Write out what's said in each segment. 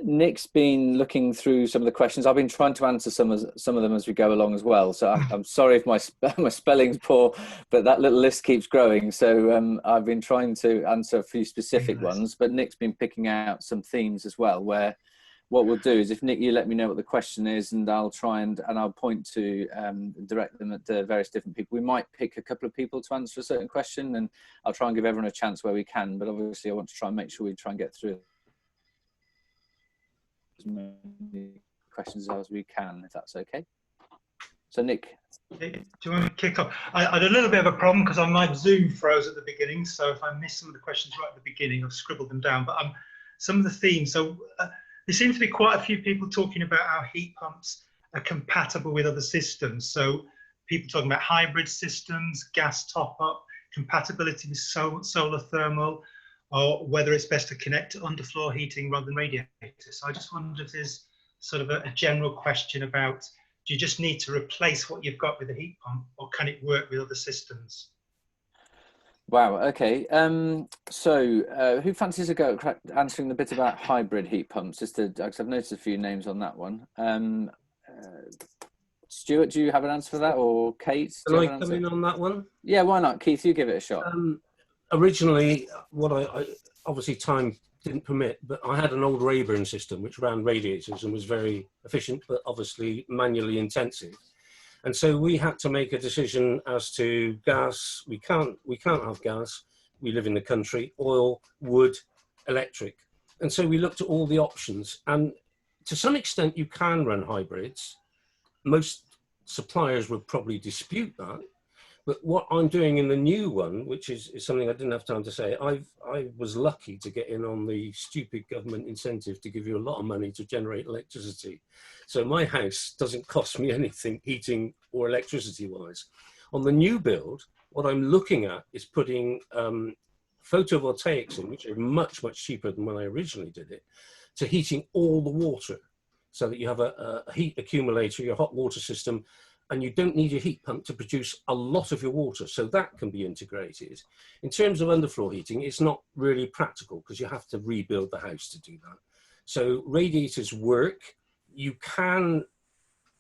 Nick's been looking through some of the questions. I've been trying to answer some of them as we go along as well. So I'm sorry if my spelling's poor, but that little list keeps growing. So I've been trying to answer a few specific ones, but Nick's been picking out some themes as well, where what we'll do is, if Nick, you let me know what the question is, and I'll try and I'll point to direct them at the various different people. We might pick a couple of people to answer a certain question, and I'll try and give everyone a chance where we can. But obviously I want to try and make sure we try and get through as many questions as we can, if that's okay. So Nick. Do you want me to kick off? I had a little bit of a problem because my Zoom froze at the beginning. So if I missed some of the questions right at the beginning, I've scribbled them down. But some of the themes. So there seems to be quite a few people talking about how heat pumps are compatible with other systems. So people talking about hybrid systems, gas top-up, compatibility with solar thermal, or whether it's best to connect to underfloor heating rather than radiators. So I just wondered if there's sort of a general question about, do you just need to replace what you've got with a heat pump, or can it work with other systems? Wow, okay. So who fancies a go at answering the bit about hybrid heat pumps? Because I've noticed a few names on that one. Stuart, do you have an answer for that, or Kate? Can I come in on that one? Yeah, why not? Keith, you give it a shot. Originally, what I obviously time didn't permit, but I had an old Rayburn system which ran radiators and was very efficient, but obviously manually intensive. And so we had to make a decision as to gas. We can't have gas. We live in the country. Oil, wood, electric. And so we looked at all the options. And to some extent, you can run hybrids. Most suppliers would probably dispute that. But what I'm doing in the new one, which is something I didn't have time to say, I was lucky to get in on the stupid government incentive to give you a lot of money to generate electricity. So my house doesn't cost me anything heating or electricity wise. On the new build, what I'm looking at is putting photovoltaics in, which are much, much cheaper than when I originally did it, to heating all the water, so that you have a heat accumulator, your hot water system, and you don't need a heat pump to produce a lot of your water. So that can be integrated. In terms of underfloor heating, it's not really practical because you have to rebuild the house to do that. So radiators work. You can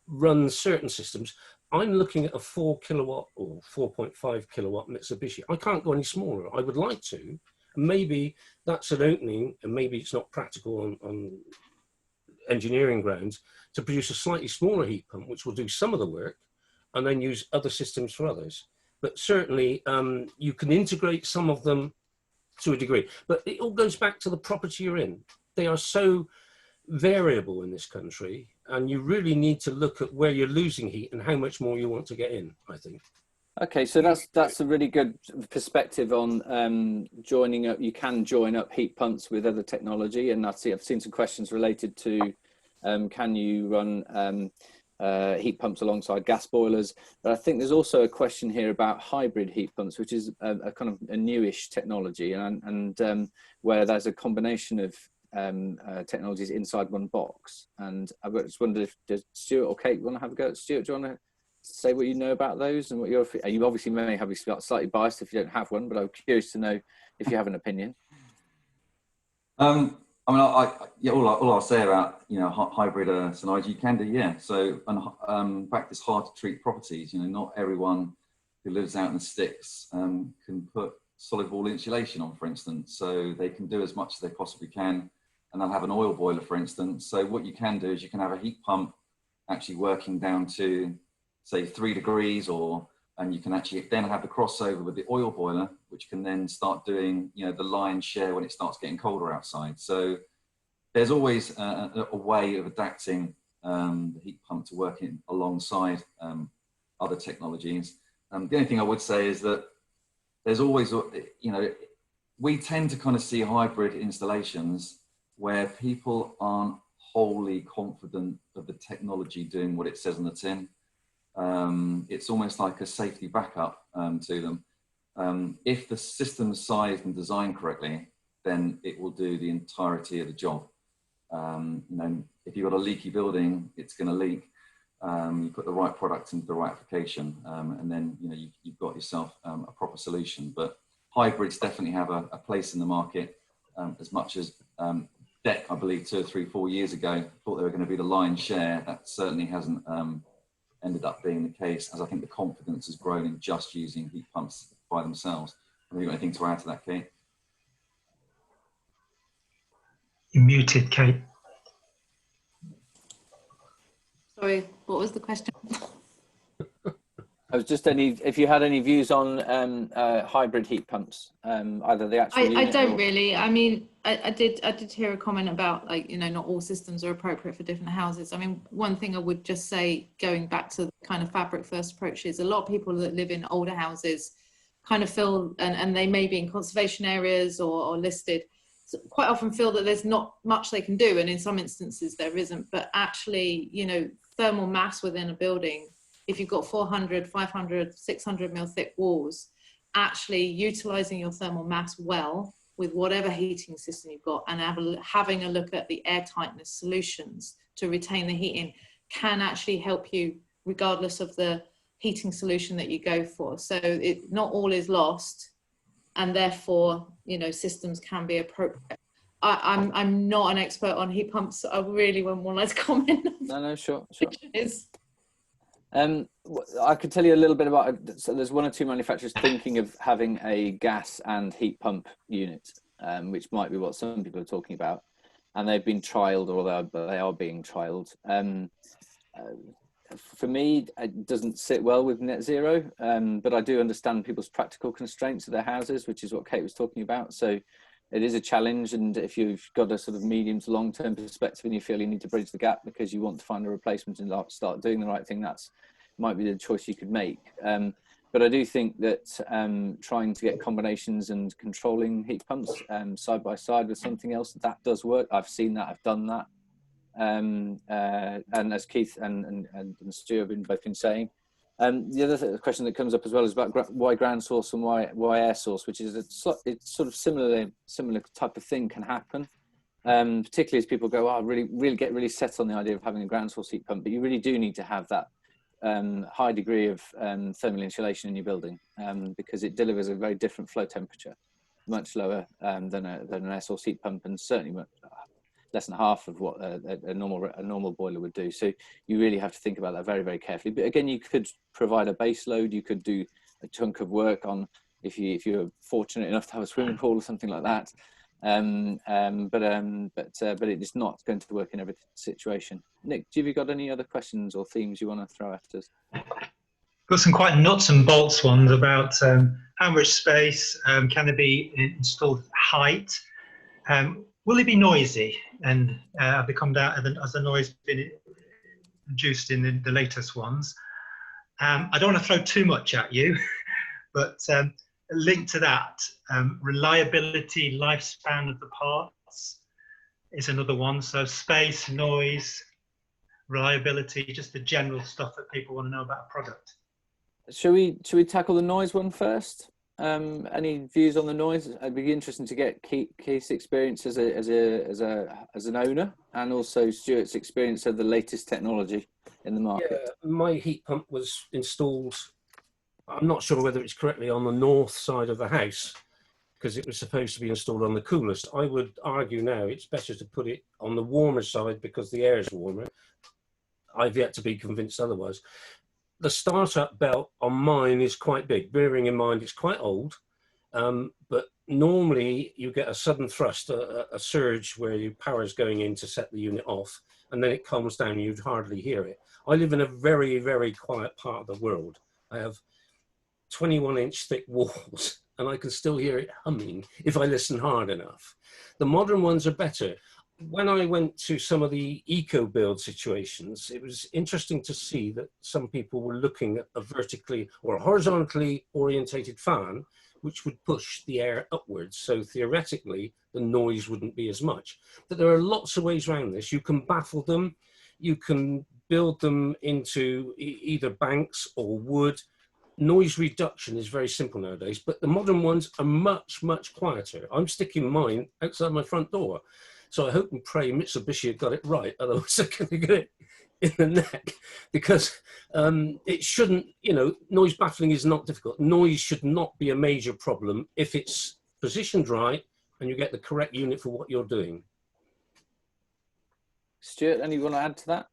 run certain systems. I'm looking at a 4 kilowatt or 4.5 kilowatt Mitsubishi. I can't go any smaller. I would like to. Maybe that's an opening, and maybe it's not practical on engineering grounds, to produce a slightly smaller heat pump, which will do some of the work, and then use other systems for others. But certainly you can integrate some of them to a degree. But it all goes back to the property you're in. They are so variable in this country, and you really need to look at where you're losing heat and how much more you want to get in, I think. Okay, so that's a really good perspective on joining up. You can join up heat pumps with other technology, and I've seen some questions related to can you run heat pumps alongside gas boilers. But I think there's also a question here about hybrid heat pumps, which is a kind of a newish technology, and where there's a combination of technologies inside one box. And I just wondered if does Stuart or Kate want to have a go at Stuart? Do you want to say what you know about those, and what you obviously may have slightly biased if you don't have one, but I'm curious to know if you have an opinion. I mean, yeah, all I'll say about, hybrid scenarios, you can do, yeah. So, in fact, it's hard to treat properties. Not everyone who lives out in the sticks can put solid wall insulation on, for instance. So they can do as much as they possibly can, and they'll have an oil boiler, for instance. So what you can do is you can have a heat pump actually working down to, say, 3 degrees, and you can actually then have the crossover with the oil boiler, which can then start doing, the lion's share when it starts getting colder outside. So there's always a way of adapting the heat pump to working alongside other technologies. The only thing I would say is that there's always, we tend to kind of see hybrid installations where people aren't wholly confident of the technology doing what it says on the tin. It's almost like a safety backup to them. If the system's sized and designed correctly, then it will do the entirety of the job. If you've got a leaky building, it's going to leak. You put the right product into the right application, and then you've got yourself a proper solution. But hybrids definitely have a place in the market, as much as deck, I believe 2 or 3, 4 years ago, thought they were going to be the lion's share. That certainly hasn't ended up being the case, as I think the confidence has grown in just using heat pumps by themselves. Have you got anything to add to that, Kate? You're muted, Kate. Sorry, what was the question? I was just if you had any views on hybrid heat pumps, either the actual I unit don't or... really. I mean, I did hear a comment about, like, you know, not all systems are appropriate for different houses. I mean, one thing I would just say, going back to the kind of fabric first approach, is a lot of people that live in older houses kind of feel, and they may be in conservation areas or listed, so quite often feel that there's not much they can do, and in some instances there isn't. But actually, you know, thermal mass within a building, if you've got 400, 500, 600 mil thick walls, actually utilizing your thermal mass well with whatever heating system you've got, and having a look at the air tightness solutions to retain the heat in, can actually help you regardless of the heating solution that you go for. So not all is lost, and therefore, you know, systems can be appropriate. I'm not an expert on heat pumps, so I really wouldn't want to comment. No, sure. I could tell you a little bit about it. So there's 1 or 2 manufacturers thinking of having a gas and heat pump unit, which might be what some people are talking about, and they've been trialed, or they are being trialed. For me, it doesn't sit well with net zero, but I do understand people's practical constraints of their houses, which is what Kate was talking about. So it is a challenge, and if you've got a sort of medium to long term perspective and you feel you need to bridge the gap because you want to find a replacement and start doing the right thing, that's might be the choice you could make. But I do think that trying to get combinations and controlling heat pumps side by side with something else, that does work. I've seen that, I've done that. And as Keith and Stu have both been saying, the other question that comes up as well is about why ground source and why air source, which is it's sort of similar type of thing can happen, particularly as people go, oh, really get really set on the idea of having a ground source heat pump, but you really do need to have that high degree of thermal insulation in your building, because it delivers a very different flow temperature, much lower than an air source heat pump, and certainly much less than half of what a normal boiler would do. So you really have to think about that very, very carefully. But again, you could provide a base load. You could do a chunk of work on if you're fortunate enough to have a swimming pool or something like that. But it is not going to work in every situation. Nick, have you got any other questions or themes you want to throw at us? Got some quite nuts and bolts ones about how much space, can there be installed height, will it be noisy, and have they come down as the noise been reduced in the latest ones? I don't want to throw too much at you, but linked to that, reliability, lifespan of the parts is another one. So space, noise, reliability, just the general stuff that people want to know about a product. Should we tackle the noise one first? Any views on the noise? It'd be interesting to get Keith's experience as an owner, and also Stuart's experience of the latest technology in the market. Yeah, my heat pump was installed, I'm not sure whether it's correctly, on the north side of the house, because it was supposed to be installed on the coolest. I would argue now it's better to put it on the warmer side because the air is warmer. I've yet to be convinced otherwise. The startup belt on mine is quite big, bearing in mind it's quite old, but normally you get a sudden thrust, a surge where your power is going in to set the unit off, and then it calms down, you'd hardly hear it. I live in a very, very quiet part of the world. I have 21-inch thick walls, and I can still hear it humming if I listen hard enough. The modern ones are better. When I went to some of the eco-build situations, it was interesting to see that some people were looking at a vertically or horizontally orientated fan, which would push the air upwards. So theoretically, the noise wouldn't be as much. But there are lots of ways around this. You can baffle them. You can build them into either banks or wood. Noise reduction is very simple nowadays, but the modern ones are much, much quieter. I'm sticking mine outside my front door. So I hope and pray Mitsubishi have got it right, otherwise they're going to get it in the neck, because it shouldn't, you know, noise baffling is not difficult. Noise should not be a major problem if it's positioned right and you get the correct unit for what you're doing. Stuart, any you want to add to that?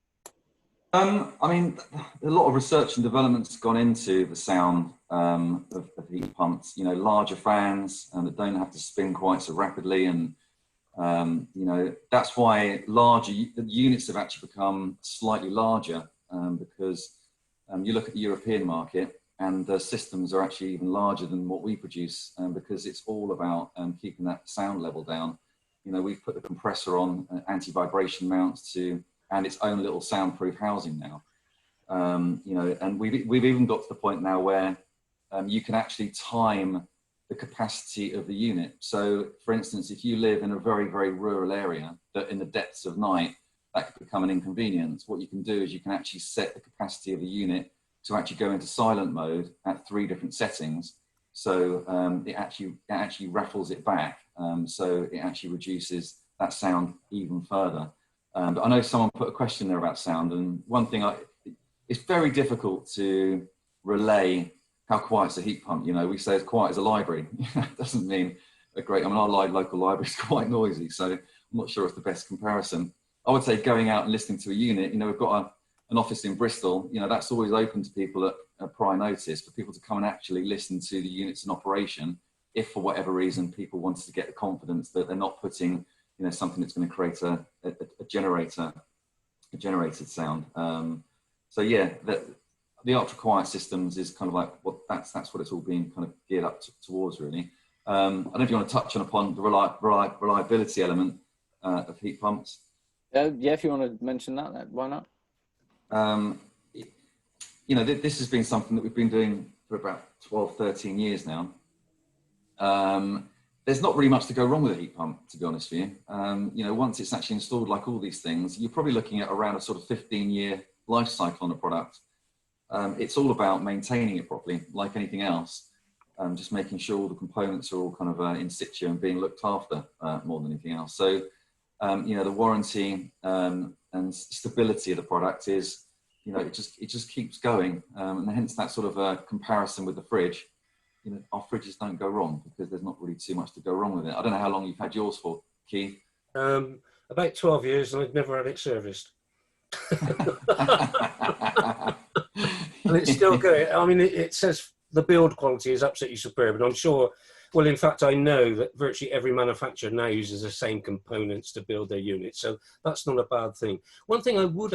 I mean, a lot of research and development's gone into the sound of heat pumps. You know, larger fans and that don't have to spin quite so rapidly, and you know, that's why larger units have actually become slightly larger, because you look at the European market and the systems are actually even larger than what we produce, because it's all about keeping that sound level down. You know, we've put the compressor on anti-vibration mounts to, and its own little soundproof housing now. You know, and we've even got to the point now where you can actually time the capacity of the unit. So for instance, if you live in a very, very rural area that in the depths of night, that could become an inconvenience. What you can do is you can actually set the capacity of the unit to actually go into silent mode at 3 different settings. So it actually raffles it back. So it actually reduces that sound even further. But I know someone put a question there about sound, and one thing it's very difficult to relay how quiet's a heat pump. You know, we say as quiet as a library. That doesn't mean a great, I mean, our local library is quite noisy, so I'm not sure it's the best comparison. I would say going out and listening to a unit, you know, we've got an office in Bristol, you know, that's always open to people at prior notice for people to come and actually listen to the units in operation, if for whatever reason people wanted to get the confidence that they're not putting, you know, something that's going to create a generated sound. So yeah, the ultra quiet systems is kind of like that's what it's all being kind of geared up towards, really. I don't know if you want to touch upon the reliability element of heat pumps. Yeah, if you want to mention that, why not? You know, this has been something that we've been doing for about 12, 13 years now. There's not really much to go wrong with a heat pump, to be honest with you. You know, once it's actually installed, like all these things, you're probably looking at around a sort of 15-year life cycle on a product. It's all about maintaining it properly, like anything else. Just making sure all the components are all kind of in situ and being looked after more than anything else. So, you know, the warranty and stability of the product is, you know, it just keeps going, and hence that sort of a comparison with the fridge. You know, our fridges don't go wrong because there's not really too much to go wrong with it. I don't know how long you've had yours for, Keith. About 12 years, and I've never had it serviced. And it's still good. I mean, it says the build quality is absolutely superb, and I'm sure, well, in fact, I know that virtually every manufacturer now uses the same components to build their units, so that's not a bad thing. One thing I would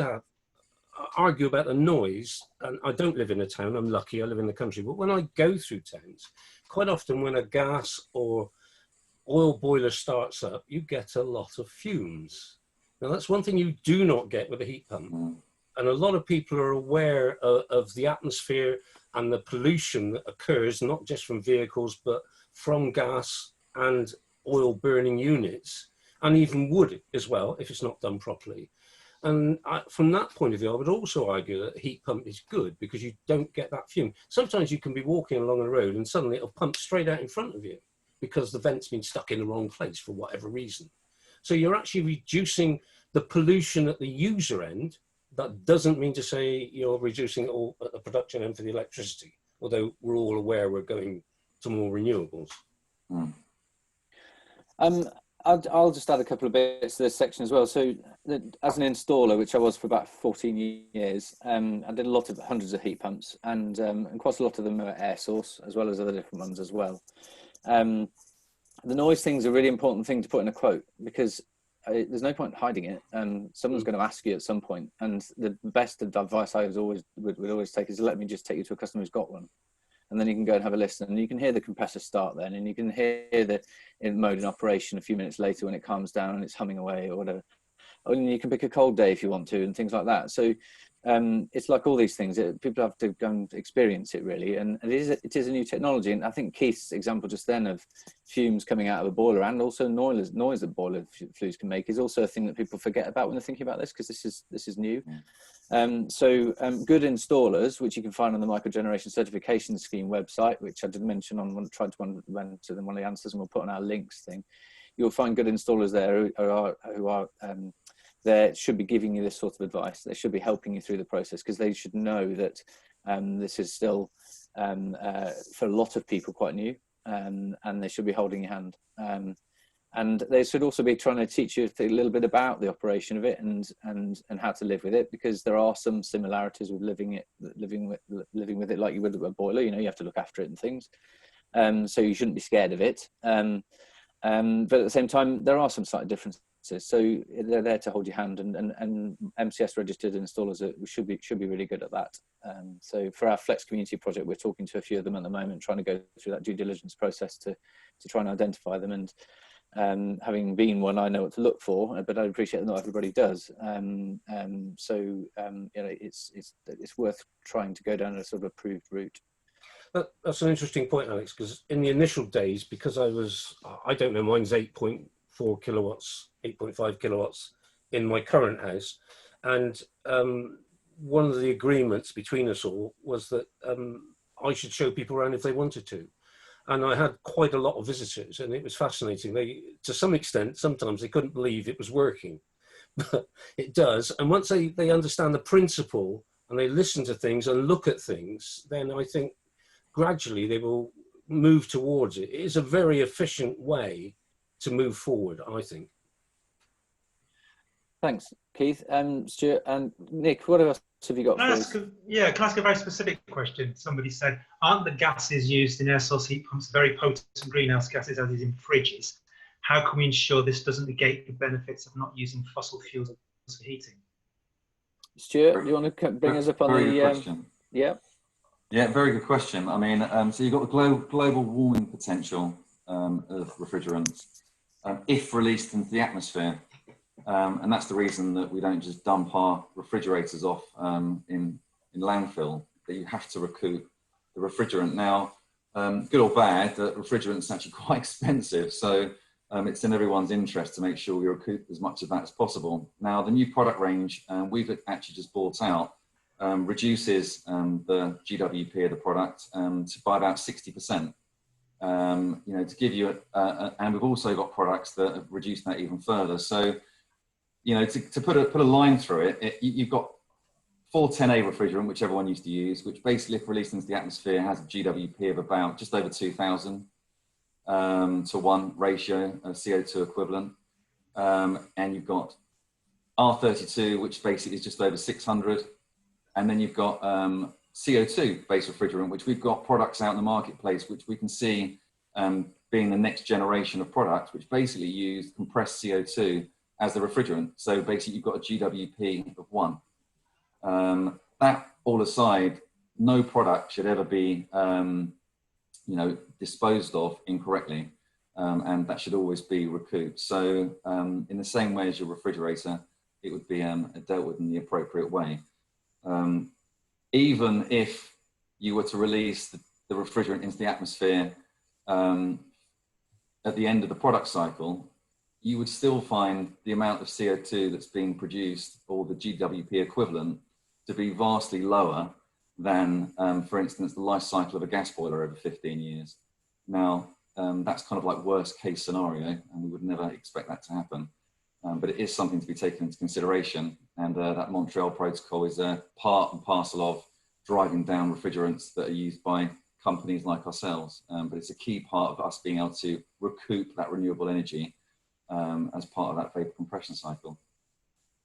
argue about the noise, and I don't live in a town, I'm lucky, I live in the country, but when I go through towns, quite often when a gas or oil boiler starts up, you get a lot of fumes. Now, that's one thing you do not get with a heat pump. And a lot of people are aware of the atmosphere and the pollution that occurs, not just from vehicles, but from gas and oil burning units, and even wood as well, if it's not done properly. And from that point of view, I would also argue that a heat pump is good because you don't get that fume. Sometimes you can be walking along a road and suddenly it'll pump straight out in front of you because the vent's been stuck in the wrong place for whatever reason. So you're actually reducing the pollution at the user end. That doesn't mean to say you're reducing it all at the production end for the electricity, although we're all aware we're going to more renewables. I'll just add a couple of bits to this section as well. So as an installer, which I was for about 14 years, I did a lot of hundreds of heat pumps, and quite a lot of them are air source as well as other different ones as well. The noise thing is a really important thing to put in a quote because there's no point hiding it. Someone's going to ask you at some point, and the best advice I would always take is let me just take you to a customer who's got one. And then you can go and have a listen, and you can hear the compressor start then, and you can hear the mode in operation a few minutes later when it calms down and it's humming away or whatever. And you can pick a cold day if you want to and things like that. So it's like all these things, people have to go and experience it really. And it is a new technology. And I think Keith's example just then of fumes coming out of a boiler and also noise that boiler flues can make is also a thing that people forget about when they're thinking about this, because this is new. Good installers, which you can find on the Microgeneration Certification Scheme website, which I did mention on one of the answers, and we'll put on our links thing. You'll find good installers there who are they should be giving you this sort of advice. They should be helping you through the process because they should know that this is still for a lot of people quite new, and they should be holding your hand. and they should also be trying to teach you a little bit about the operation of it and how to live with it, because there are some similarities with living with it like you would with a boiler. You know, you have to look after it and things. So you shouldn't be scared of it. But at the same time, there are some slight differences. So they're there to hold your hand, and MCS registered installers should be really good at that. So for our Flex Community project, we're talking to a few of them at the moment, trying to go through that due diligence process to try and identify them. And having been one, I know what to look for, but I appreciate that not everybody does. You know, it's worth trying to go down a sort of approved route. That's an interesting point, Alex, because in the initial days, because I don't know, mine's 8.4 kilowatts, 8.5 kilowatts in my current house. And one of the agreements between us all was that I should show people around if they wanted to. And I had quite a lot of visitors, and it was fascinating. To some extent, sometimes they couldn't believe it was working, but it does. And once they understand the principle and they listen to things and look at things, then I think gradually they will move towards it. It is a very efficient way to move forward, I think. Thanks, Keith. Stuart and Nick, what else have you got for us? Can I ask a very specific question? Somebody said, aren't the gases used in air source heat pumps very potent greenhouse gases as is in fridges? How can we ensure this doesn't negate the benefits of not using fossil fuels for heating? Stuart, do you want to bring us up on very good question. Yeah. Yeah, very good question. I mean, so you've got the global warming potential of refrigerants if released into the atmosphere. And that's the reason that we don't just dump our refrigerators off in landfill, that you have to recoup the refrigerant. Now, good or bad, the refrigerant's actually quite expensive. So it's in everyone's interest to make sure we recoup as much of that as possible. Now, the new product range we've actually just bought out reduces the GWP of the product by about 60%. You know, to give you and we've also got products that have reduced that even further. So, you know, to put a line through it, you've got 410A refrigerant, which everyone used to use, which basically, if released into the atmosphere, has a GWP of about just over 2,000 to 1 ratio of CO2 equivalent. And you've got R32, which basically is just over 600. And then you've got CO2-based refrigerant, which we've got products out in the marketplace, which we can see being the next generation of products, which basically use compressed CO2 as the refrigerant. So basically you've got a GWP of 1. That all aside, no product should ever be, you know, disposed of incorrectly, and that should always be recouped. So in the same way as your refrigerator, it would be dealt with in the appropriate way. Even if you were to release the refrigerant into the atmosphere at the end of the product cycle, you would still find the amount of CO2 that's being produced, or the GWP equivalent, to be vastly lower than, for instance, the life cycle of a gas boiler over 15 years. Now, that's kind of like worst case scenario, and we would never expect that to happen. But it is something to be taken into consideration, and that Montreal Protocol is a part and parcel of driving down refrigerants that are used by companies like ourselves. But it's a key part of us being able to recoup that renewable energy as part of that vapor compression cycle.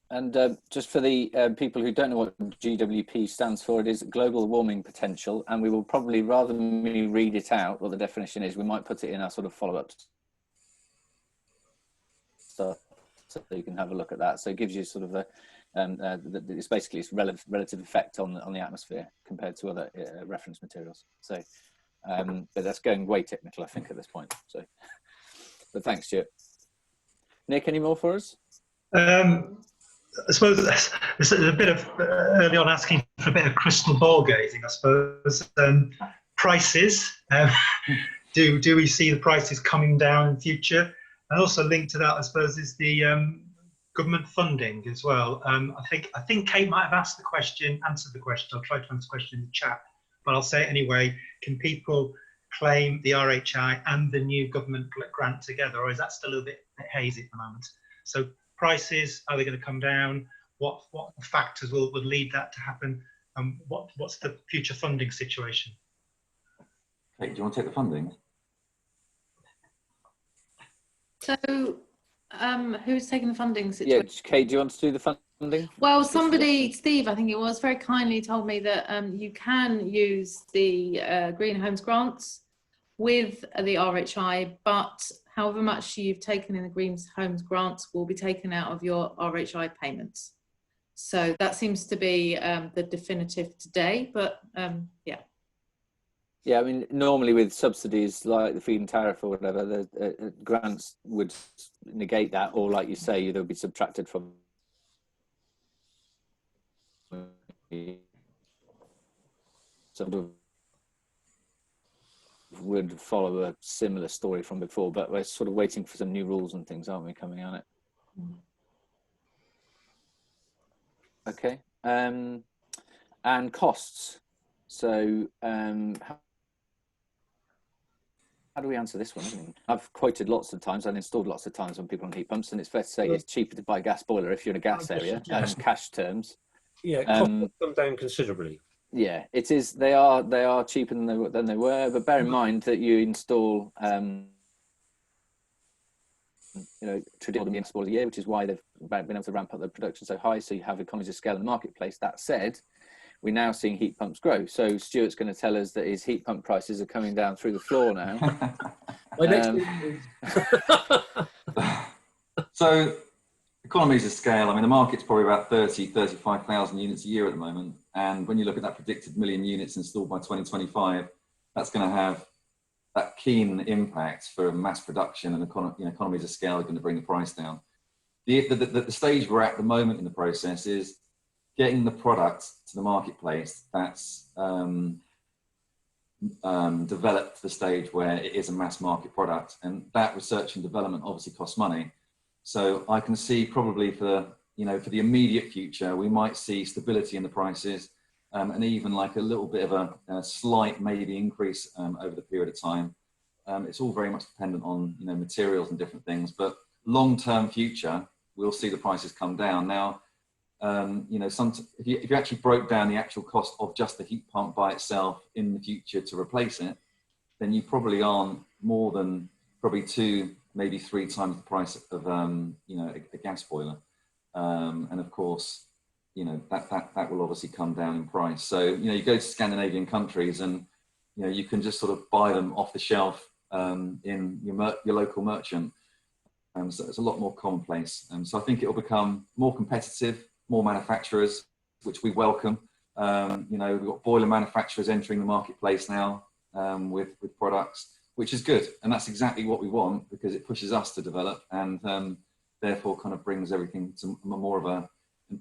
And just for the people who don't know what GWP stands for, it is global warming potential. And we will probably, rather than me read it out, what the definition is, we might put it in our sort of follow-up stuff, so you can have a look at that. So it gives you sort of it's basically its relative effect on the atmosphere compared to other reference materials. So, but that's going way technical, I think, at this point. So, but thanks, Stuart. Nick, any more for us? I suppose there's a bit of early on asking for a bit of crystal ball gazing, I suppose. Prices, do we see the prices coming down in future? And also linked to that, I suppose, is the government funding as well. I think Kate might have answered the question. I'll try to answer the question in the chat, but I'll say it anyway. Can people claim the RHI and the new government grant together, or is that still a bit hazy at the moment? So prices, are they going to come down? What factors would lead that to happen? What's the future funding situation? Kate, do you want to take the funding? So, who's taking the funding situation? Yeah, Kate, do you want to do the funding? Well, somebody, Steve, I think it was, very kindly told me that you can use the Green Homes grants with the RHI, but however much you've taken in the Green Homes grants will be taken out of your RHI payments. So that seems to be the definitive today, but yeah. Yeah, I mean, normally with subsidies like the feed-in tariff or whatever, the grants would negate that, or like you say, they'll be subtracted from. Sort of would follow a similar story from before, but we're sort of waiting for some new rules and things, aren't we, coming on it? Okay, and costs. So how do we answer this one? I've quoted lots of times and installed lots of times on people on heat pumps, and it's fair to say it's cheaper to buy a gas boiler if you're in a gas area, cash terms. Yeah, costs have come down considerably. Yeah, it is. They are cheaper than they were, but bear in mind that you install, traditional install a year, which is why they've been able to ramp up their production so high. So you have economies of scale in the marketplace. That said, we're now seeing heat pumps grow. So Stuart's going to tell us that his heat pump prices are coming down through the floor now. So economies of scale, I mean, the market's probably about 35,000 units a year at the moment. And when you look at that predicted million units installed by 2025, that's going to have that keen impact for mass production, and economies of scale are going to bring the price down. The stage we're at the moment in the process is getting the product to the marketplace that's developed to the stage where it is a mass market product, and that research and development obviously costs money. So I can see probably for the immediate future, we might see stability in the prices, and even like a little bit of a slight maybe increase over the period of time. It's all very much dependent on materials and different things, but long-term future, we'll see the prices come down. Now, if you actually broke down the actual cost of just the heat pump by itself in the future to replace it, then you probably aren't more than probably 2, maybe 3 times the price of a gas boiler, and of course, that will obviously come down in price. So you go to Scandinavian countries, and you can just sort of buy them off the shelf in your local merchant. So it's a lot more commonplace. So I think it will become more competitive, more manufacturers, which we welcome. We've got boiler manufacturers entering the marketplace now with products, which is good. And that's exactly what we want, because it pushes us to develop, and therefore kind of brings everything to more of an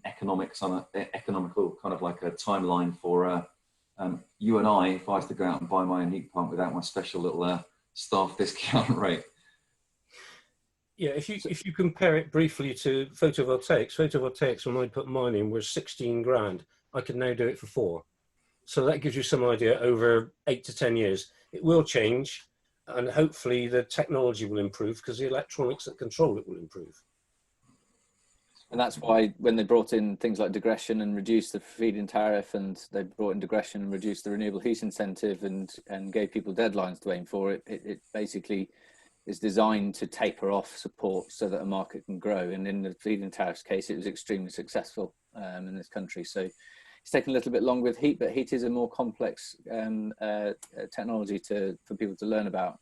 economical kind of like a timeline for you and I, if I was to go out and buy my own heat pump without my special little staff discount rate. Yeah, if you compare it briefly to photovoltaics, when I put mine in, was 16 grand. I can now do it for 4. So that gives you some idea. Over 8 to 10 years, it will change, and hopefully the technology will improve, because the electronics that control it will improve. And that's why when they brought in things like digression and reduced the feed-in tariff, and they brought in digression and reduced the renewable heat incentive and gave people deadlines to aim for, it basically is designed to taper off support so that a market can grow. And in the feed-in tariffs case, it was extremely successful in this country. So it's taken a little bit longer with heat, but heat is a more complex technology for people to learn about.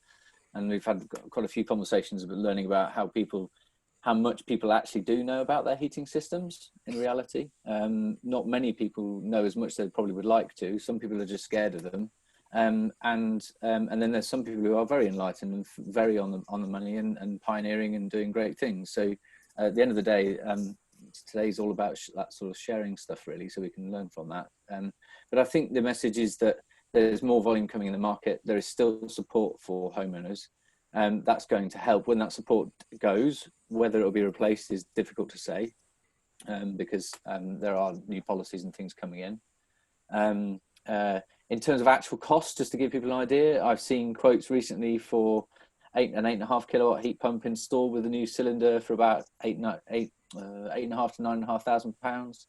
And we've had quite a few conversations about learning about how much people actually do know about their heating systems in reality. Not many people know as much as they probably would like to. Some people are just scared of them. And then there's some people who are very enlightened and very on the money and pioneering and doing great things. So at the end of the day, today's all about that sort of sharing stuff, really, so we can learn from that. But I think the message is that there's more volume coming in the market. There is still support for homeowners. That's going to help. When that support goes, whether it will be replaced is difficult to say, because there are new policies and things coming in. In terms of actual costs, just to give people an idea, I've seen quotes recently for an 8.5 kilowatt heat pump installed with a new cylinder for about £8,500 to £9,500.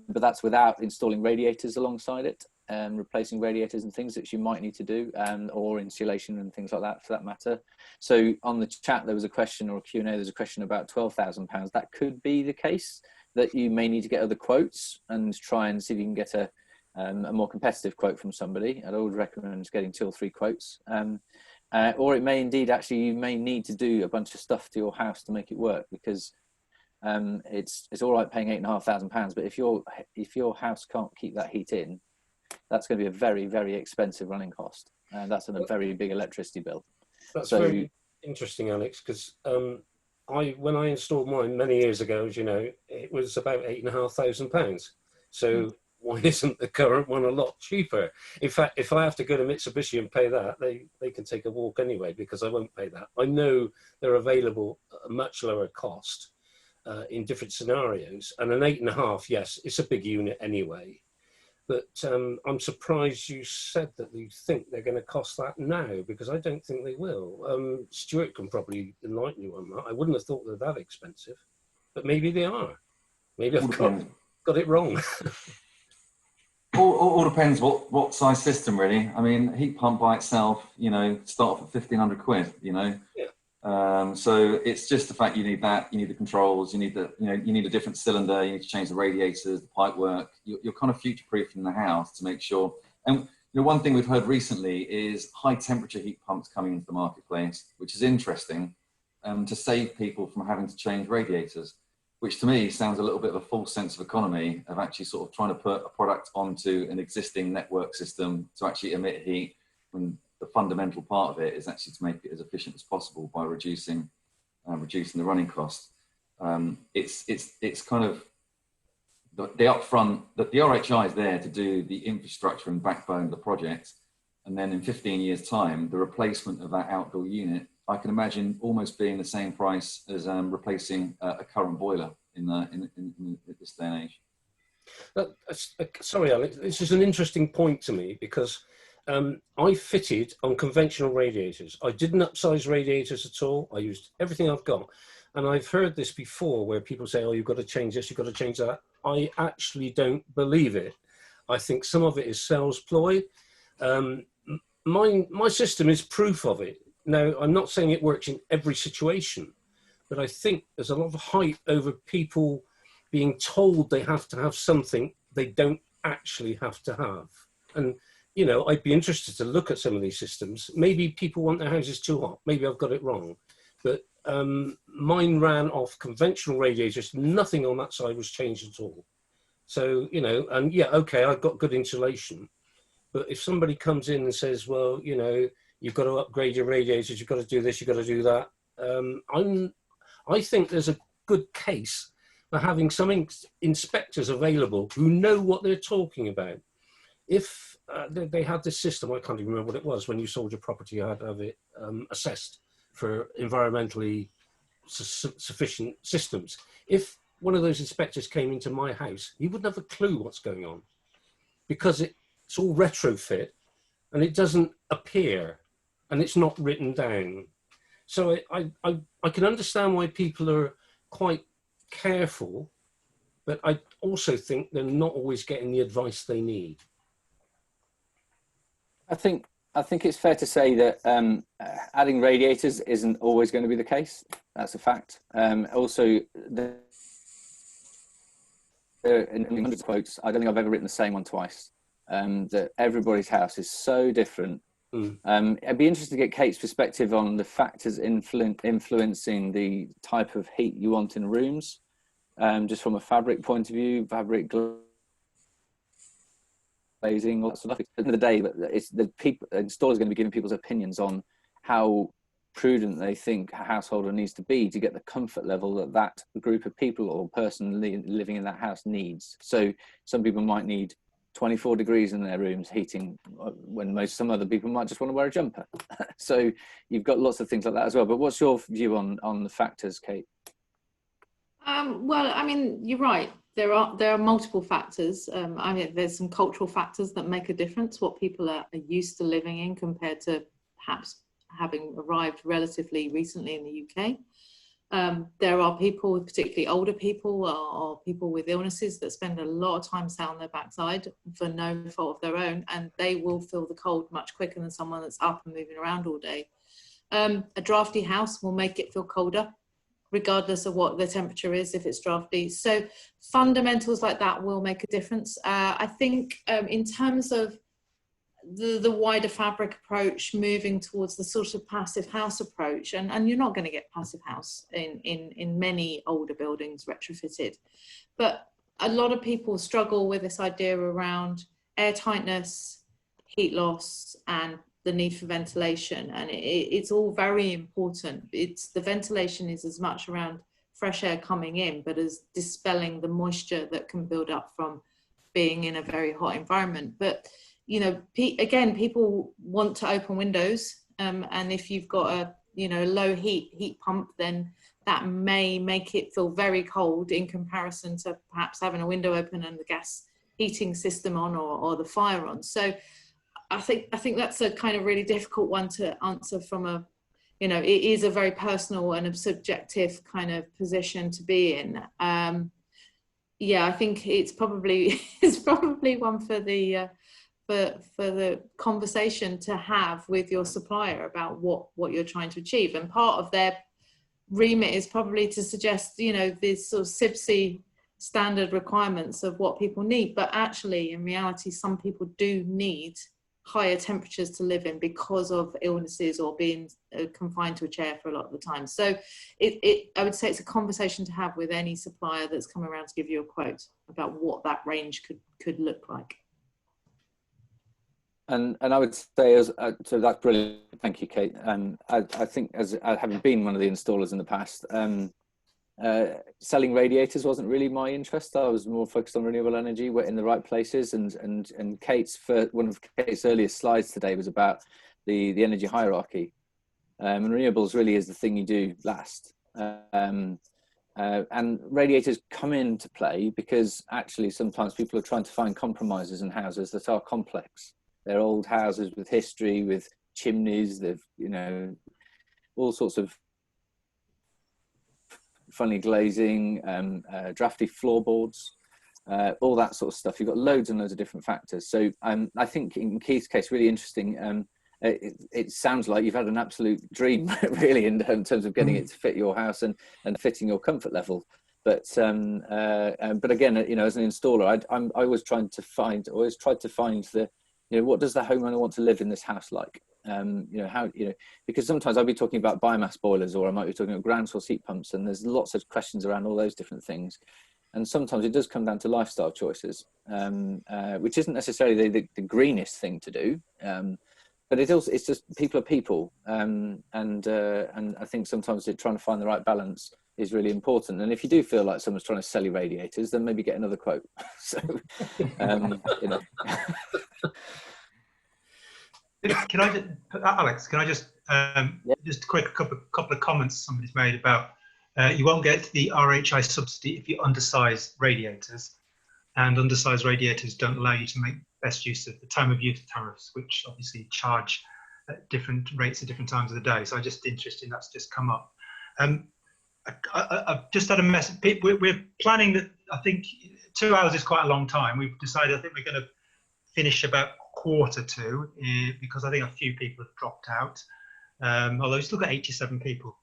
But that's without installing radiators alongside it. replacing radiators and things that you might need to do, or insulation and things like that for that matter. So on the chat there was a question, or a Q&A, there's a question about £12,000. That could be the case, that you may need to get other quotes and try and see if you can get a more competitive quote from somebody. I'd always recommend getting 2 or 3 quotes. Or it may indeed, actually, you may need to do a bunch of stuff to your house to make it work, because it's all right paying £8,500, but if your house can't keep that heat in, that's going to be a very, very expensive running cost. That's a very big electricity bill. That's very interesting, Alex, because when I installed mine many years ago, as you know, it was about £8,500. So why isn't the current one a lot cheaper? In fact, if I have to go to Mitsubishi and pay that, they can take a walk anyway, because I won't pay that. I know they're available at a much lower cost in different scenarios. And an 8.5, yes, it's a big unit anyway. But I'm surprised you said that you think they're going to cost that now, because I don't think they will. Stuart can probably enlighten you on that. I wouldn't have thought they're that expensive, but maybe they are. Maybe I've got it wrong. All depends what size system, really. I mean, heat pump by itself, you know, start off at £1,500, you know. Yeah. So it's just the fact you need that, you need the controls, you need a different cylinder, you need to change the radiators, the pipe work. You're kind of future-proofing the house to make sure. And you know, one thing we've heard recently is high temperature heat pumps coming into the marketplace, which is interesting, to save people from having to change radiators, which to me sounds a little bit of a false sense of economy, of actually sort of trying to put a product onto an existing network system to actually emit heat, when the fundamental part of it is actually to make it as efficient as possible by reducing the running cost. It's kind of the upfront, that the RHI is there to do the infrastructure and backbone of the project, and then in 15 years' time, the replacement of that outdoor unit, I can imagine almost being the same price as replacing a current boiler in this day and age. Sorry, Alex, this is an interesting point to me, because I fitted on conventional radiators. I didn't upsize radiators at all. I used everything I've got. And I've heard this before, where people say, oh, you've got to change this, you've got to change that. I actually don't believe it. I think some of it is sales ploy. My system is proof of it. Now, I'm not saying it works in every situation, but I think there's a lot of hype over people being told they have to have something they don't actually have to have. And, you know, I'd be interested to look at some of these systems. Maybe people want their houses too hot. Maybe I've got it wrong. But mine ran off conventional radiators. Nothing on that side was changed at all. So, you know, and yeah, okay, I've got good insulation. But if somebody comes in and says, well, you know, you've got to upgrade your radiators, you've got to do this, you've got to do that. I think there's a good case for having some inspectors available who know what they're talking about. If they had this system, I can't even remember what it was, when you sold your property, you had to have it assessed for environmentally sufficient systems. If one of those inspectors came into my house, he wouldn't have a clue what's going on, because it's all retrofit and it doesn't appear, and it's not written down. So I can understand why people are quite careful, but I also think they're not always getting the advice they need. I think it's fair to say that adding radiators isn't always going to be the case. That's a fact. Also, there in hundreds of quotes, I don't think I've ever written the same one twice. That everybody's house is so different. I'd be interested to get Kate's perspective on the factors influencing the type of heat you want in rooms, just from a fabric point of view, fabric glazing, all that sort of stuff. At the end of the day, but it's the people, installers are going to be giving people's opinions on how prudent they think a householder needs to be to get the comfort level that that group of people or person living in that house needs. So some people might need 24 degrees in their rooms heating, when some other people might just want to wear a jumper. So you've got lots of things like that as well. But what's your view on the factors, Kate? Well, I mean, you're right. There are multiple factors. I mean, there's some cultural factors that make a difference, what people are used to living in compared to perhaps having arrived relatively recently in the UK. There are people, particularly older people or people with illnesses, that spend a lot of time sat on their backside for no fault of their own, and they will feel the cold much quicker than someone that's up and moving around all day. A drafty house will make it feel colder, regardless of what the temperature is, if it's drafty. So fundamentals like that will make a difference. I think in terms of the wider fabric approach, moving towards the sort of passive house approach, and you're not going to get passive house in many older buildings retrofitted, but a lot of people struggle with this idea around air tightness, heat loss, and the need for ventilation, and it's all very important. The ventilation is as much around fresh air coming in, but as dispelling the moisture that can build up from being in a very hot environment. But you know, again, people want to open windows, and if you've got a low heat pump, then that may make it feel very cold in comparison to perhaps having a window open and the gas heating system on, or the fire on. So I think that's a kind of really difficult one to answer from a, it is a very personal and a subjective kind of position to be in. Yeah, I think it's probably one for the conversation to have with your supplier about what you're trying to achieve. And part of their remit is probably to suggest, these sort of CIBSE standard requirements of what people need. But actually, in reality, some people do need higher temperatures to live in because of illnesses or being confined to a chair for a lot of the time. So I would say it's a conversation to have with any supplier that's come around to give you a quote about what that range could look like. And I would say, so that's brilliant. Thank you, Kate. I think, as having been one of the installers in the past, selling radiators wasn't really my interest. I was more focused on renewable energy. We're in the right places, and one of Kate's earliest slides today was about the energy hierarchy, and renewables really is the thing you do last. And radiators come into play because actually sometimes people are trying to find compromises in houses that are complex. They're old houses with history, with chimneys. They've all sorts of funny glazing, drafty floorboards, all that sort of stuff. You've got loads and loads of different factors. So I think in Keith's case, really interesting. It sounds like you've had an absolute dream, really, in terms of getting it to fit your house and fitting your comfort level. But again, as an installer, I always tried to find the, what does the homeowner want to live in this house like? Because sometimes I'll be talking about biomass boilers, or I might be talking about ground source heat pumps, and there's lots of questions around all those different things. And sometimes it does come down to lifestyle choices, which isn't necessarily the greenest thing to do. But it's just people are people. And I think sometimes trying to find the right balance is really important. And if you do feel like someone's trying to sell you radiators, then maybe get another quote. So, Can I just, Alex? Can I just just a quick couple of comments somebody's made about you won't get the RHI subsidy if you undersize radiators, and undersized radiators don't allow you to make best use of the time of use tariffs, which obviously charge at different rates at different times of the day. So I'm just interested, that's just come up. I've just had a message. We're planning that. I think 2 hours is quite a long time. We've decided. I think we're going to finish about 1:45 because I think a few people have dropped out. Although we've still got 87 people.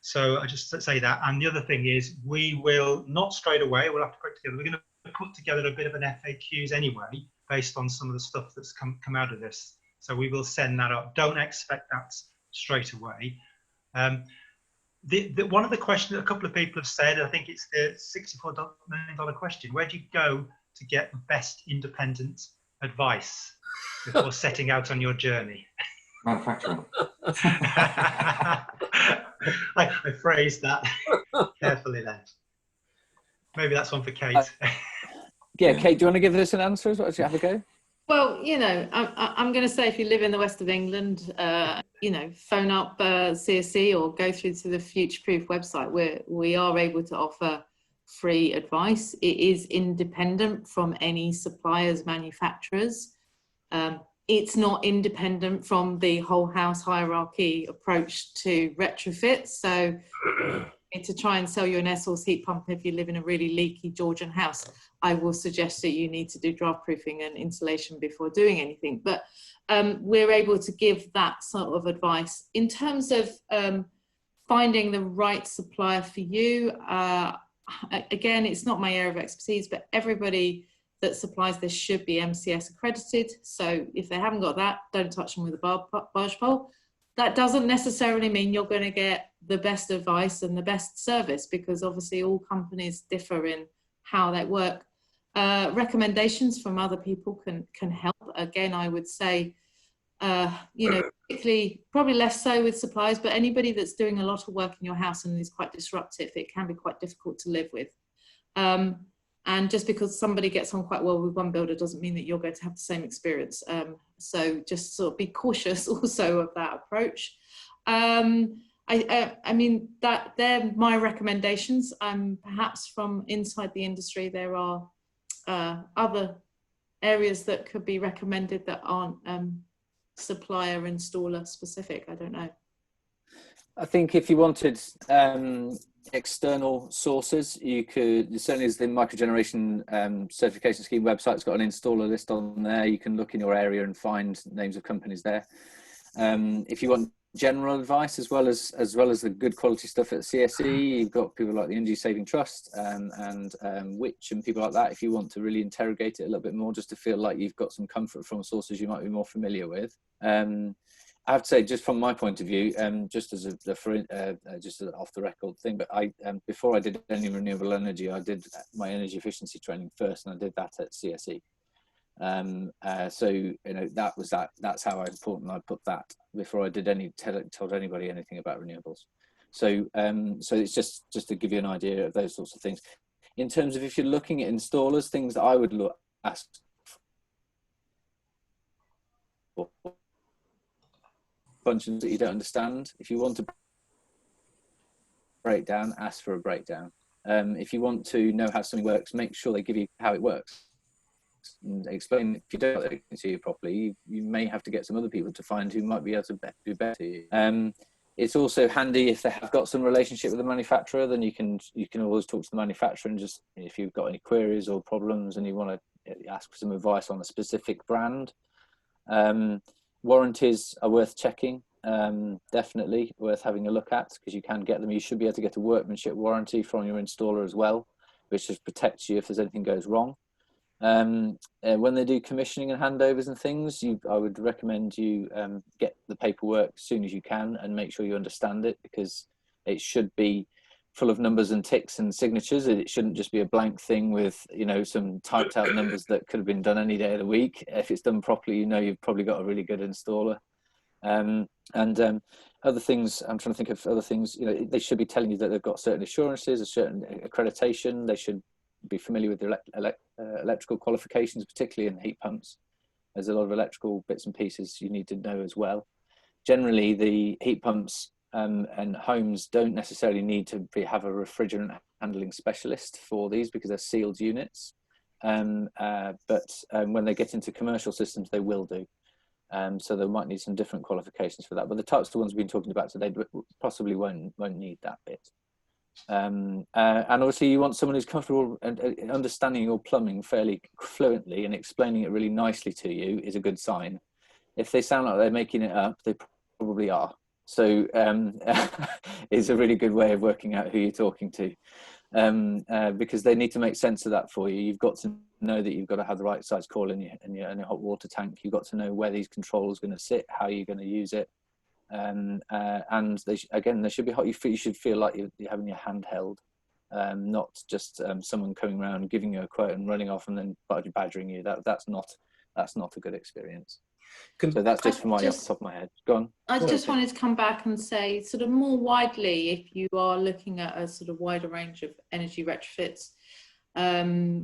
So I just say that. And the other thing is, we will not straight away. We'll have to put it together. We're going to put together a bit of an FAQs anyway, based on some of the stuff that's come out of this. So we will send that up. Don't expect that straight away. One of the questions that a couple of people have said, I think it's the $64 million question. Where do you go to get the best independent advice before setting out on your journey? Manufacturing. I phrased that carefully then. Maybe that's one for Kate. Yeah, Kate, do you want to give this an answer? What, have a go? Well, I'm going to say if you live in the west of England, phone up CSC or go through to the Future Proof website where we are able to offer free advice. It is independent from any suppliers, manufacturers. It's not independent from the whole house hierarchy approach to retrofit. So me to try and sell you an air source heat pump if you live in a really leaky Georgian house, I will suggest that you need to do draft proofing and insulation before doing anything. But we're able to give that sort of advice. In terms of finding the right supplier for you, again, it's not my area of expertise, but everybody that supplies this should be MCS accredited. So if they haven't got that, don't touch them with a barge pole. That doesn't necessarily mean you're going to get the best advice and the best service, because obviously all companies differ in how they work. Recommendations from other people can help. Again, I would say, you know, particularly, probably less so with suppliers, but anybody that's doing a lot of work in your house and is quite disruptive, it can be quite difficult to live with. And just because somebody gets on quite well with one builder doesn't mean that you're going to have the same experience. So just sort of be cautious also of that approach. I mean, they're my recommendations. Perhaps from inside the industry, there are other areas that could be recommended that aren't supplier installer specific. I don't know. I think if you wanted external sources, you could, certainly as the microgeneration certification scheme website's got an installer list on there, you can look in your area and find names of companies there. If you want general advice as well as the good quality stuff at CSE, you've got people like the Energy Saving Trust and Which and people like that. If you want to really interrogate it a little bit more, just to feel like you've got some comfort from sources you might be more familiar with. I have to say, just from my point of view, just as just an off the record thing, but before I did any renewable energy, I did my energy efficiency training first, and I did that at CSE. So you know, that's how important I put that before I did told anybody anything about renewables. So so it's just to give you an idea of those sorts of things. In terms of if you're looking at installers, things that I would ask for functions that you don't understand. If you want a breakdown, ask for a breakdown. If you want to know how something works, make sure they give you how it works and explain. If you don't know it to you properly, you may have to get some other people to find who might be able to do better. It's also handy if they have got some relationship with the manufacturer, then you can always talk to the manufacturer, and just, if you've got any queries or problems and you want to ask for some advice on a specific brand. Warranties are worth checking, definitely worth having a look at, because you can get them. You should be able to get a workmanship warranty from your installer as well, which just protects you if there's anything goes wrong. When they do commissioning and handovers and things, I would recommend you get the paperwork as soon as you can and make sure you understand it, because it should be full of numbers and ticks and signatures. It shouldn't just be a blank thing with, you know, some typed out numbers that could have been done any day of the week. If it's done properly, you know, you've probably got a really good installer. Other things, I'm trying to think of other things, you know, they should be telling you that they've got certain assurances, a certain accreditation. They should be familiar with the electrical qualifications, particularly in heat pumps. There's a lot of electrical bits and pieces you need to know as well. Generally, the heat pumps and homes don't necessarily need to have a refrigerant handling specialist for these, because they're sealed units. But when they get into commercial systems, they will do. So they might need some different qualifications for that. But the types of ones we've been talking about today possibly won't need that bit. And obviously you want someone who's comfortable and understanding your plumbing fairly fluently and explaining it really nicely to you is a good sign. If they sound like they're making it up, they probably are. So it's a really good way of working out who you're talking to, because they need to make sense of that for you. You've got to know that you've got to have the right size coil in your hot water tank. You've got to know where these controls are going to sit, how you're going to use it. And they should be hot. You should feel like you're having your hand held, not just someone coming around and giving you a quote and running off and then badgering you. That's not a good experience. So that's just from off the top of my head. Go on. I just wanted to come back and say, sort of more widely, if you are looking at a sort of wider range of energy retrofits,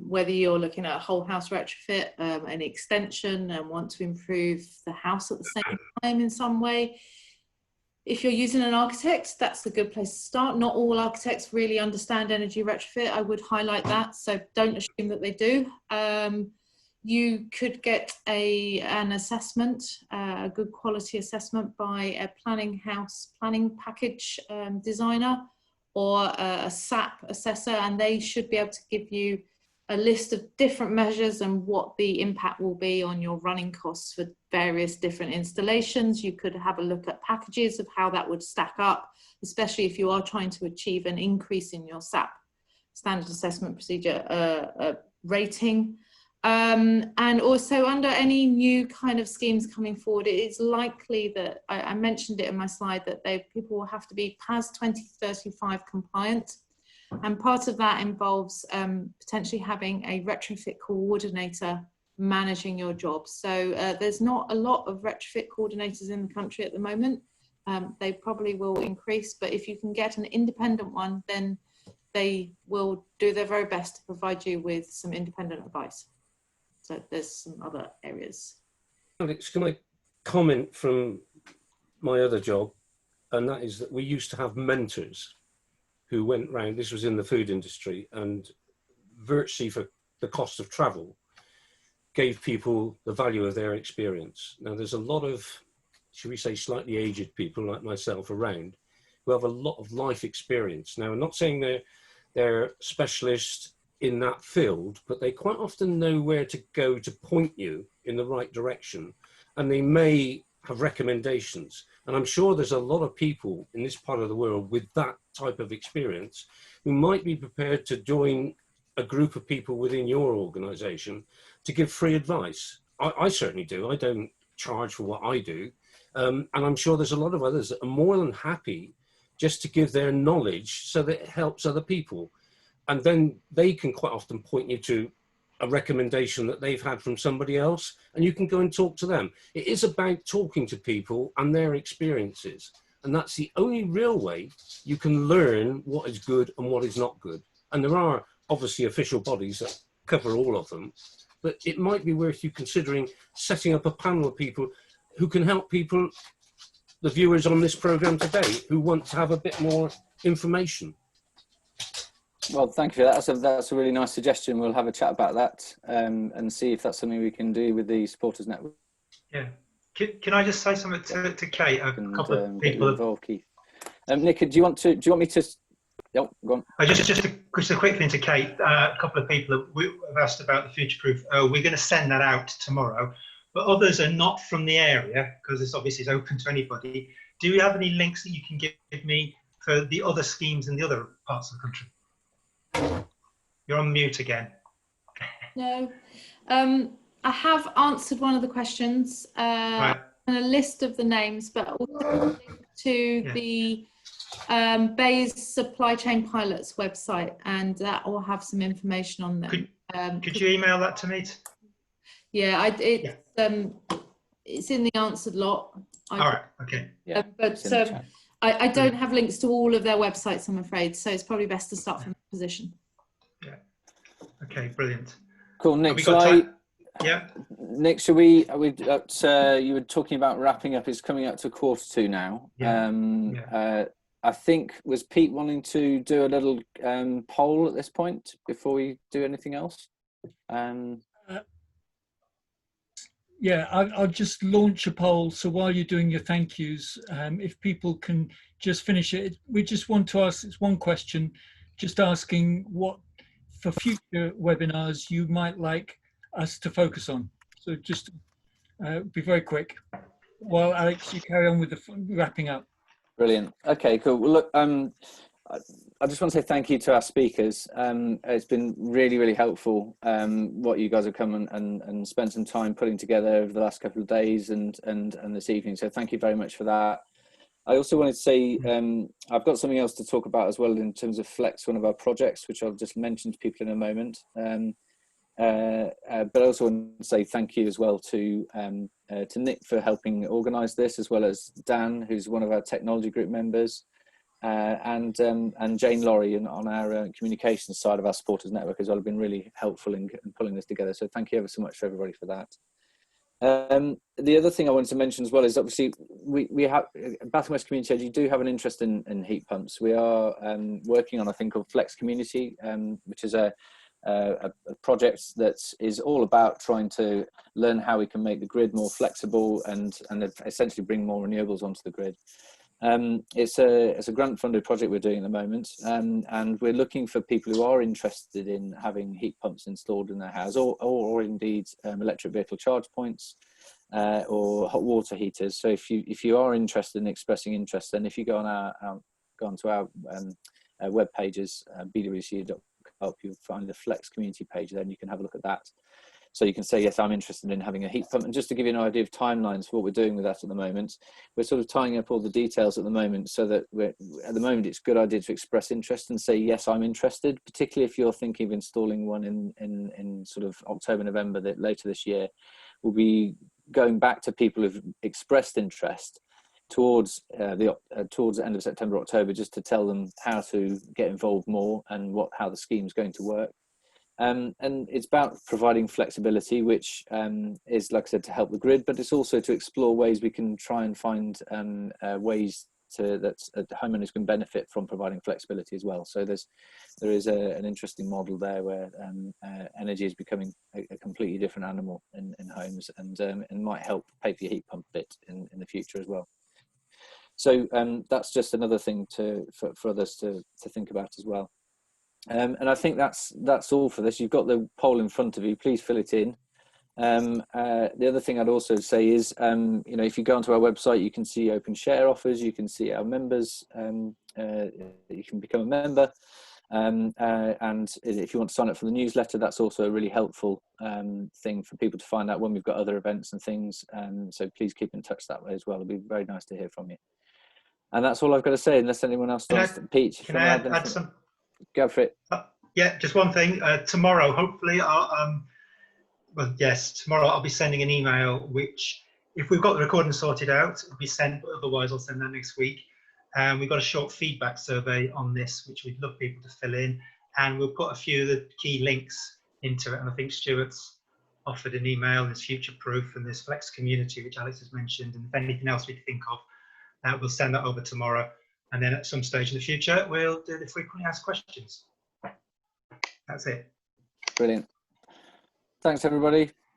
whether you're looking at a whole house retrofit, an extension, and want to improve the house at the same time in some way. If you're using an architect, that's a good place to start. Not all architects really understand energy retrofit. I would highlight that. So don't assume that they do. You could get an assessment, a good quality assessment by a planning package designer, or a SAP assessor, and they should be able to give you a list of different measures and what the impact will be on your running costs for various different installations. You could have a look at packages of how that would stack up, especially if you are trying to achieve an increase in your SAP, standard assessment procedure rating. And also under any new kind of schemes coming forward, it is likely that, I mentioned it in my slide, that people will have to be PAS 2035 compliant. And part of that involves potentially having a retrofit coordinator managing your job. So there's not a lot of retrofit coordinators in the country at the moment. They probably will increase, but if you can get an independent one, then they will do their very best to provide you with some independent advice. So there's some other areas. Alex, can I comment from my other job? And that is that we used to have mentors who went round, this was in the food industry, and virtually for the cost of travel, gave people the value of their experience. Now there's a lot of, should we say, slightly aged people like myself around who have a lot of life experience. Now I'm not saying they're specialists in that field, but they quite often know where to go to point you in the right direction, and they may have recommendations. And I'm sure there's a lot of people in this part of the world with that type of experience who might be prepared to join a group of people within your organization to give free advice. I certainly do. I don't charge for what I do. And I'm sure there's a lot of others that are more than happy just to give their knowledge so that it helps other people. And then they can quite often point you to a recommendation that they've had from somebody else, and you can go and talk to them. It is about talking to people and their experiences. And that's the only real way you can learn what is good and what is not good. And there are obviously official bodies that cover all of them, but it might be worth you considering setting up a panel of people who can help people, the viewers on this program today, who want to have a bit more information. Well, thank you for that. That's a really nice suggestion. We'll have a chat about that and see if that's something we can do with the Supporters Network. Yeah. Can I just say something to Kate? A couple of people involved, Keith. Nick, do you want me to? Yep, go on. Just a quick thing to Kate. A couple of people have asked about the future-proof. We're going to send that out tomorrow, but others are not from the area because this obviously is open to anybody. Do you have any links that you can give me for the other schemes in the other parts of the country? You're on mute again. No, I have answered one of the questions Right. and a list of the names, but also to the Bayes Supply Chain Pilots website, and that will have some information on them. Could you email that to me? Yeah, it's in the answered lot. All right, okay. Yeah, but I don't have links to all of their websites, I'm afraid, so it's probably best to start from that position. Yeah. Okay, brilliant. Cool, Nick. Yeah. Nick, should we? You were talking about wrapping up. It's coming up to 1:45 now. Yeah. I think, was Pete wanting to do a little poll at this point before we do anything else? Yeah, I'll just launch a poll. So while you're doing your thank yous, if people can just finish it, we just want to ask, it's one question, just asking what for future webinars you might like us to focus on. So just be very quick. While Alex, you carry on with the wrapping up. Brilliant. Okay, cool. Well, look, I just want to say thank you to our speakers. It's been really, really helpful what you guys have come and spent some time putting together over the last couple of days and this evening. So thank you very much for that. I also wanted to say I've got something else to talk about as well in terms of Flex, one of our projects, which I'll just mention to people in a moment. But I also want to say thank you as well to Nick for helping organise this, as well as Dan, who's one of our technology group members, and Jane Laurie on our communications side of our supporters network as well, have been really helpful in pulling this together. So thank you ever so much for everybody for that. The other thing I wanted to mention as well is obviously we have Bath West Community Edge. You do have an interest in heat pumps. We are working on a thing called Flex Community, which is a project that is all about trying to learn how we can make the grid more flexible and essentially bring more renewables onto the grid. It's a grant funded project we're doing at the moment, and we're looking for people who are interested in having heat pumps installed in their house, or indeed electric vehicle charge points, or hot water heaters. So if you are interested in expressing interest, then if you go on onto our web pages, bwce.help, you'll find the Flex community page. Then you can have a look at that. So you can say, yes, I'm interested in having a heat pump. And just to give you an idea of timelines for what we're doing with that at the moment, we're sort of tying up all the details at the moment, so that at the moment it's a good idea to express interest and say, yes, I'm interested, particularly if you're thinking of installing one in sort of October, November, later this year. We'll be going back to people who've expressed interest towards the end of September, October, just to tell them how to get involved more and how the scheme's going to work. And it's about providing flexibility, which is, like I said, to help the grid, but it's also to explore ways we can try and find ways that homeowners can benefit from providing flexibility as well. So there is an interesting model there where energy is becoming a completely different animal in homes, and might help pay for your heat pump bit in the future as well. So that's just another thing for others to think about as well. And I think that's all for this. You've got the poll in front of you. Please fill it in. The other thing I'd also say is, if you go onto our website, you can see open share offers. You can see our members. You can become a member. And if you want to sign up for the newsletter, that's also a really helpful thing for people to find out when we've got other events and things. So please keep in touch that way as well. It'll be very nice to hear from you. And that's all I've got to say, unless anyone else wants. Pete, if you want to add some. Go for it. Yeah, just one thing. Tomorrow, hopefully, tomorrow I'll be sending an email, which, if we've got the recording sorted out, it'll be sent, but otherwise I'll send that next week. We've got a short feedback survey on this, which we'd love people to fill in, and we'll put a few of the key links into it. And I think Stuart's offered an email, there's Future Proof, and there's Flex Community, which Alex has mentioned, and if anything else we think of, we'll send that over tomorrow. And then at some stage in the future, we'll do the frequently asked questions. That's it. Brilliant. Thanks, everybody.